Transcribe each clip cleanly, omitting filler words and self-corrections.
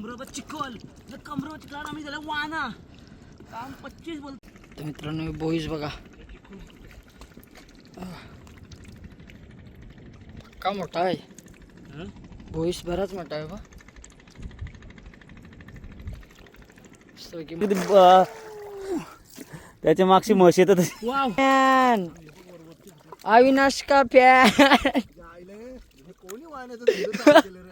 कमरभर चिखल, कमरभर चिखलात आम्ही त्याला वाना काम 25 बोलतो. तर मित्रांनो बोईस बघा का मोठा आहे. बोईस बराच मोठा आहे बा. त्याच्या मागची म्हशी येतात. फॅन अविनाश का फॅन. कोणी वाहण्याचं धंदे चालू केले रे?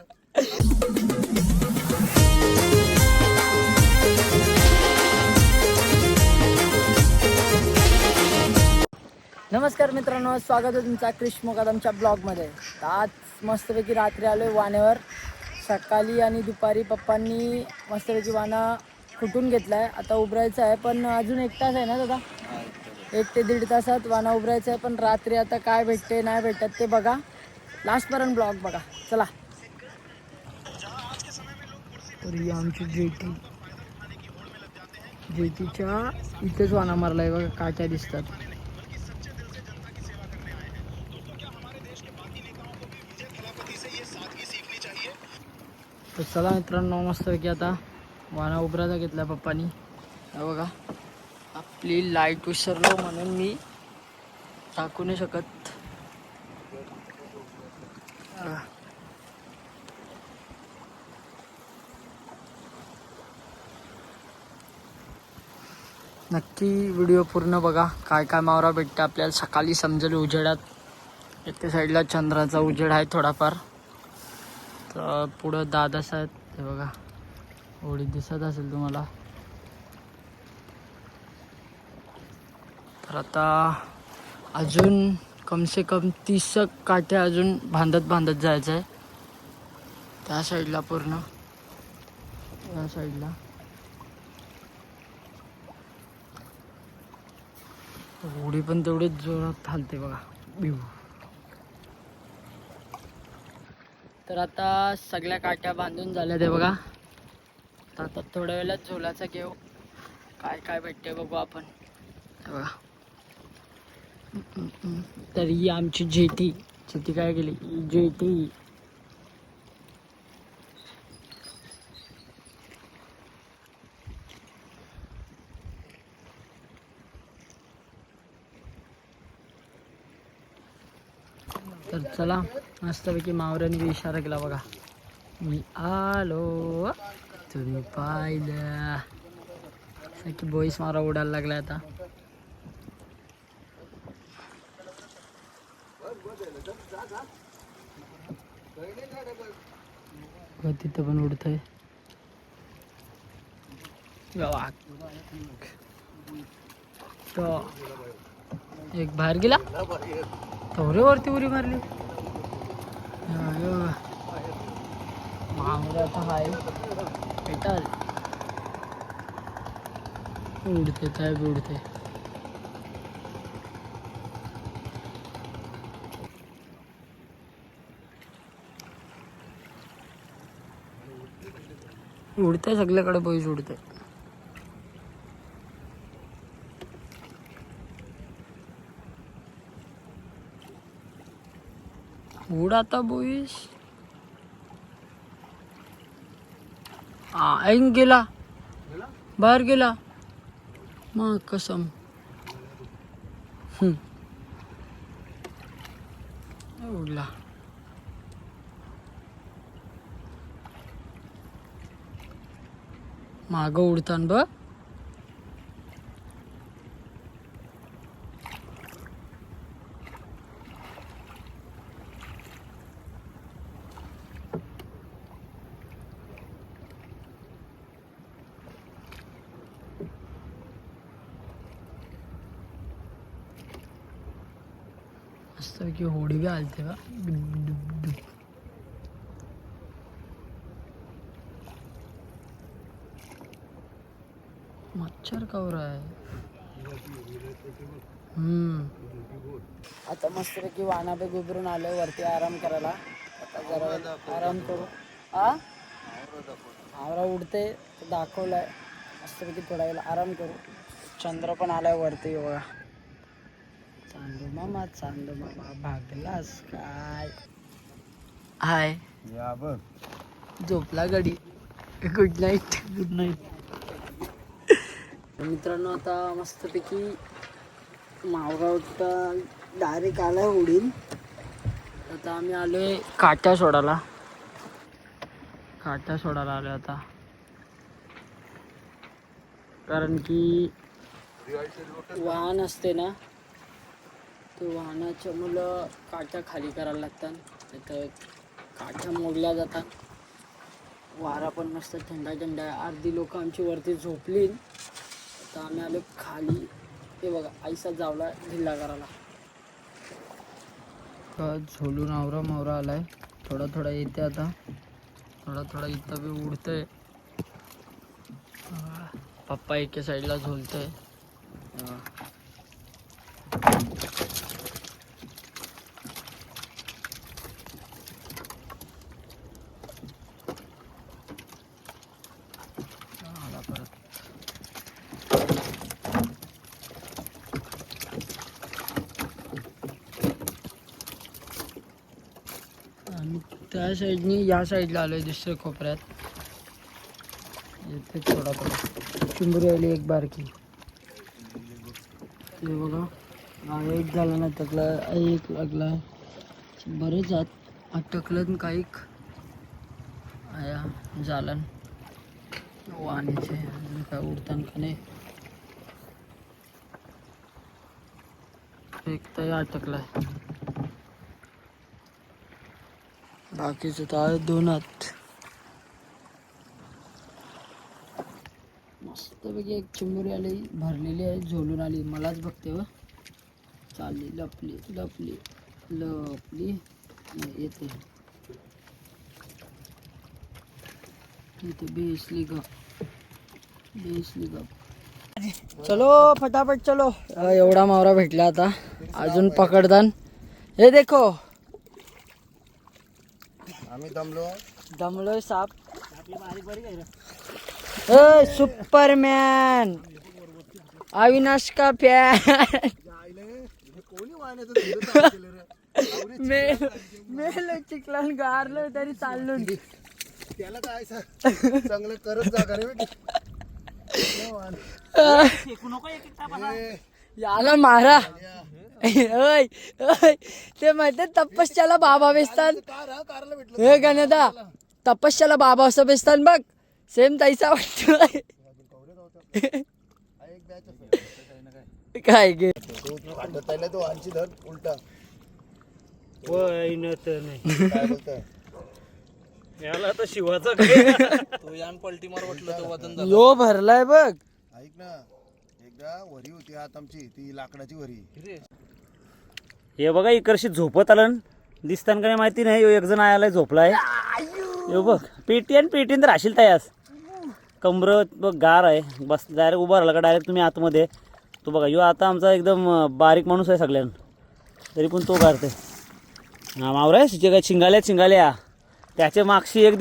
नमस्कार मित्रांनो, स्वागत आहे तुमचा क्रिश मुकादमच्या ब्लॉगमध्ये. आज मस्तपैकी रात्री आलो आहे वाण्यावर. सकाळी आणि दुपारी पप्पांनी मस्तपैकी वाना कुटून घेतला आहे. आता उभरायचं आहे, पण अजून 1 तास आहे ना दादा. 1 ते 1.5 तासात वाना उभरायचं आहे. पण रात्री आता काय भेटते नाही भेटत ते बघा, लास्टपर्यंत ब्लॉग बघा. चला. तर ही आमची जेटीच्या इथेच वाना मारला आहे बघा, काट्या दिसतात. तर चला मित्रांनो, मस्तपैकी आता वाना उभरायचा घेतला पप्पानी. बघा आपली लाईट विसरलो म्हणून मी टाकू नाही शकत. नक्की व्हिडिओ पूर्ण बघा, काय काय मावरा भेटतं आपल्याला सकाळी समजेल उजेडात. इथे साईडला चंद्राचा उजेड आहे थोडाफार. तर पुढं दादास आहेत ते बघा, होडी दिसत असेल तुम्हाला. तर आता अजून कमसे कम 30 काठ्या अजून बांधत जायचं आहे त्या साईडला, पूर्ण या साईडला. होडी पण तेवढीच जोरात हालते बघा. बिव. तर आता सगळ्या काट्या बांधून झाल्या ते बघा. तर आता थोड्या वेळात झोलाचा घेऊ, काय काय भेटते बघू आपण. बघा तर ही आमची जेटी काय केली जेटी. तर चला, मस्तपैकी मावऱ्याने बी इशारा केला बघा, मी आलो. तुम्ही पाहिलं की बोईस मारा उडायला लागला आता. तिथं पण उडतंय. तो एक बाहेर गेला, वरती उडी मारली. मामला आता हाय पेटाल उडते, काय बी उडते. उडते सगळ्याकडे, बोईस उडते. उड आता बोईस. ऐन गेला, बाहेर गेला मग कसम. उडला. माग उडतान बघ. मस्तपैकी होडी बी आलते बा. मच्छर कवर आहे. आता मस्तपैकी वाना पे गुबरून आलोय वरती आराम करायला. आता जरा आराम करू. आवरा उडते दाखवलाय, मस्तपैकी थोडा वेळ आराम करू. चंद्र पण आलाय वरती बघा. चांदू मामा भागलास काय. हाय या बघ झोपला गडी. Good night. Good night. मित्रांनो आता मस्तपैकी मावगावचा डायरेक्ट आलाय उडीन. आता आम्ही आलोय काट्या सोडायला आलोय आता, कारण की वाहन असते ना, ते वाहनाच्या मुलं काट्या खाली करायला लागतात. तिथं काट्या मोडल्या जातात. वारा पण मस्त थंडा थंडा आहे. अर्धी लोक आमची वरती झोपली. आता आम्ही आलो खाली. हे बघा आईसा जावला ढिल्ला करायला. झोलून आवरा मावरा आलाय. थोडा थोडा येते आता, थोडा थोडा इथं बी उडतंय. पप्पा एके साईडला झोलतोय. आणि त्या साईडनी या साईडला आलोय दुसऱ्या कोपऱ्यात. इथे थोडा थोडा चिंबुरी आली एक बारकी. हे बघा एक झाला ना, त्यातला एक लागला. बरेच अटकलं काही आया झालं वाणीचे. अजून काय उडताना का नाही, एक तर अटकलाय. बाकीचं तर दोन हात. मस्तपैकी एक चिंबुरी आली भरलेली आहे, झोलून आली. मलाच बघते व चालली लपली लपली लपली येते बेसली गप बेसली गप. चलो फटाफट चलो. एवढा मावरा भेटला आता. अजून पकडदान. हे देखो आम्ही दमलोय साप. सुपरमॅन अविनाश का फॅन. कोणी वाहनाचं धंदे चालू केले रे? मेलो चिखलान गारलो तरी चाललो. त्याला काय चांगलं करत जा का रे बेटी. याला मारा. ओय ओय ते माहिती तपस्याला बाबा बेसतात. हे गणदा तपस्याला बाबा असं बेसतात बघ. सेम तैसा वाटतोय. काय गे तो आणची धर उलटा. नाही काय बोलतोय याला तर शिवाचा काय तो यान पलटी मार वाटलं तर वजन झालं. यो भरलाय बघ. ऐक ना, एकदा वरी होती आत आमची, ती लाकडाची वरी. हे बघा इकडशी झोपत आलं दिसताना काय माहिती नाही. एक जण आलाय झोपलाय. हे बघ पेटी आणि पेटीन तर राशील तयास. कमर बघ गार आहे. बस डायरेक्ट उभा राहिला का डायरेक्ट तुम्ही आतमध्ये. तो बघा यो आता आमचा एकदम बारीक माणूस आहे सगळ्यांना, तरी पण तो गारते. हा मावरा आहे जे काय शिंगाल्या त्याच्या मागशी एक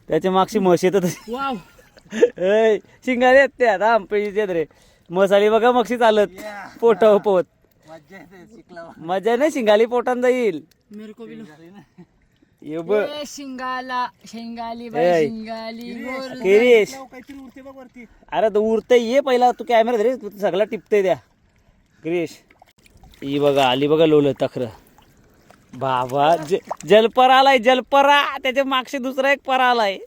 त्याच्या मागशी म्हस येतात. शिंगाले आहेत त्या आता आंपेचे रे. म्हस आली बघा मगशी चालत पोटावर पोत. मजा नाही शिंगाली पोटान जाईल. ये बघ शिंगाली केरीश. अरे तो उरतय ये पहिला तू कॅमेरा धरे सगळा टिपतय त्या गिरीश. ही बघा आली बघा लोल तखर बाबा. जलपरा आलाय जलपरा. त्याच्या मागशी दुसरा एक परा आलाय.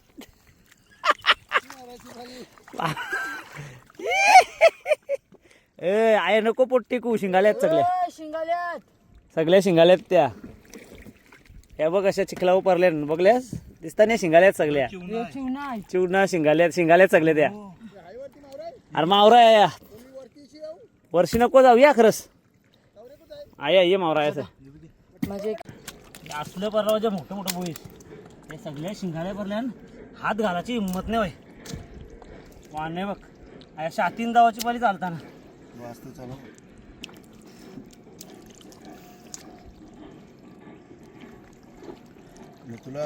आय नको पोट्टी कू. शिंगाल्यात सगळ्या शिंगाल्यात त्या. या बघ अशा चिखलावर परल्या बघल्यास दिसता नाही. शिंगाल्यात सगळ्या चिवणा शिंगाल्यात सगळ्या त्या. अरे मावरा आहे वर्षी नको जाऊ या खरंच. आया ये मावरा आहे असलं परवा मोठं मोठं बोईस हे सगळ्या शिंगाल्या भरल्यान हात घालायची हिंमत नाही बाई. वाण नाही बघ आया शातीन जावाची पाली चालताना. वाजतो चालू. तुला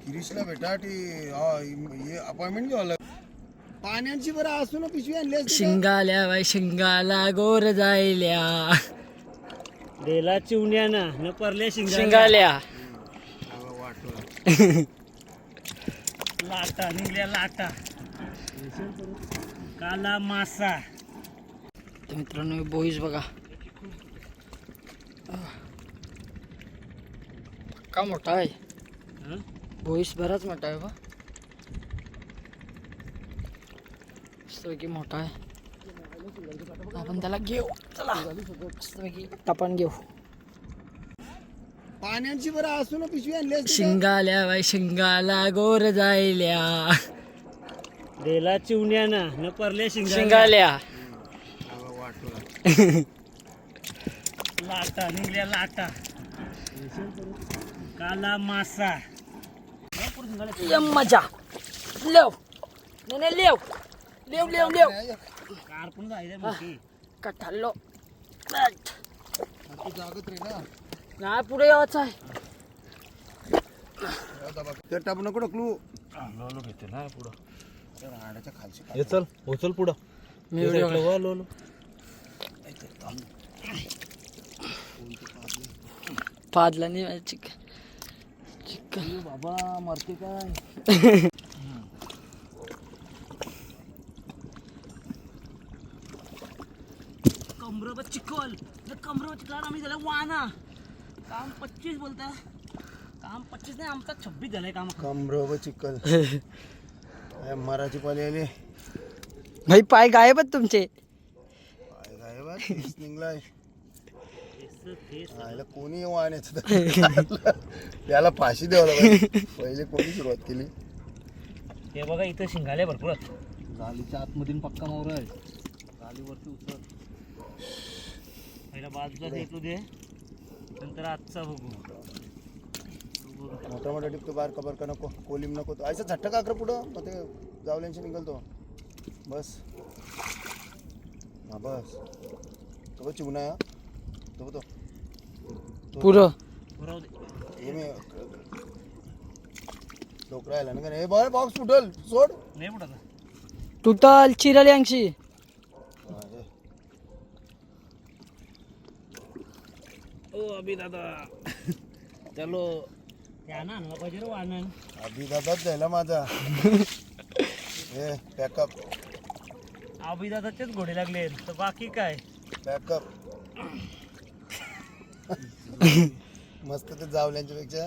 किरीशला भेटा ती अपॉइंटमेंट घ्यावं. पाण्याची बरं असू ना पिशवी आणली. शिंगाल्या बाई शिंगाला गोर जायल्या. देला चिवण्यानं न परल्या शिंगाल्या. लाटा निघल्या लाटा काला मासा. तर मित्रांनो बोईस बघा का मोठा आहे. हं? बोईस बराच मोठा आहे बा. मस्तपैकी मोठा आहे. आपण त्याला घेऊ. चला मस्तपैकी टपान घेऊ. पाण्याची बरं असू ना पिशवी आणली असती का? शिंगाल्या बाई शिंगाला गोर जायल्या देला चिवण्याना न परल्या शिंगाल्या लाटा निघल्या लाटा काला मासा. मजा लेव नाही लेव लेव लेव लेव कार पण जायचं मोठी. कठालो तू जागत रे ना. नाही पुढे यावाच आहे. ते टाप नको ढकलू. लोलो घेते ना पुढं. त्या राहण्याच्या खालची हे चल उचल पुढं मी व्हिडिओ पादला नाही चिकन चिकन बाबा मरते काय. कमरं चिखल कमरं चिखल आम्ही झालं वाना. काम 25 बोलता. काम 25 नाही आमचा 26 झालंय काम. कमरो चिकल मराठी पाली आले. भाई पाय गायब आहेत तुमचे. काय काय बा तीस निघलाय. फेस आयला कोणी वाहण्याचं त्याला फाशी द्यावं लागेल. पहिले कोणी सुरुवात केली. हे बघा इथं शिंगाले भरपूर आहेत. गालीच्या आतमधून पक्का मोर आहे. गालीवरती उचल. पहिला बाजूला भेटू दे नंतर आजचा बघू. मोठा मोठा टिपतो बारका बारका नको. कोलिम नको. असं झट्ट का अकरा पुढं मग ते जावल्यांशी निघालतो. बस हा बस तो चिवना आहे हा. तो पुरं पुरव दे. हे मी डोकरा आला ना का हे बघ बॉक्स फुटल सोड. नाही पुढं टोटल चिराली 80. हा, हे. ओ अभि दादा चलो त्या ना आणला पाहिजे रे वानन. आधी दादाच द्यायला माझा. हे पॅकअप अभि दादाचेच घोडे लागले तर बाकी काय. पॅकअप मस्त ते जावल्यांच्या पेक्षा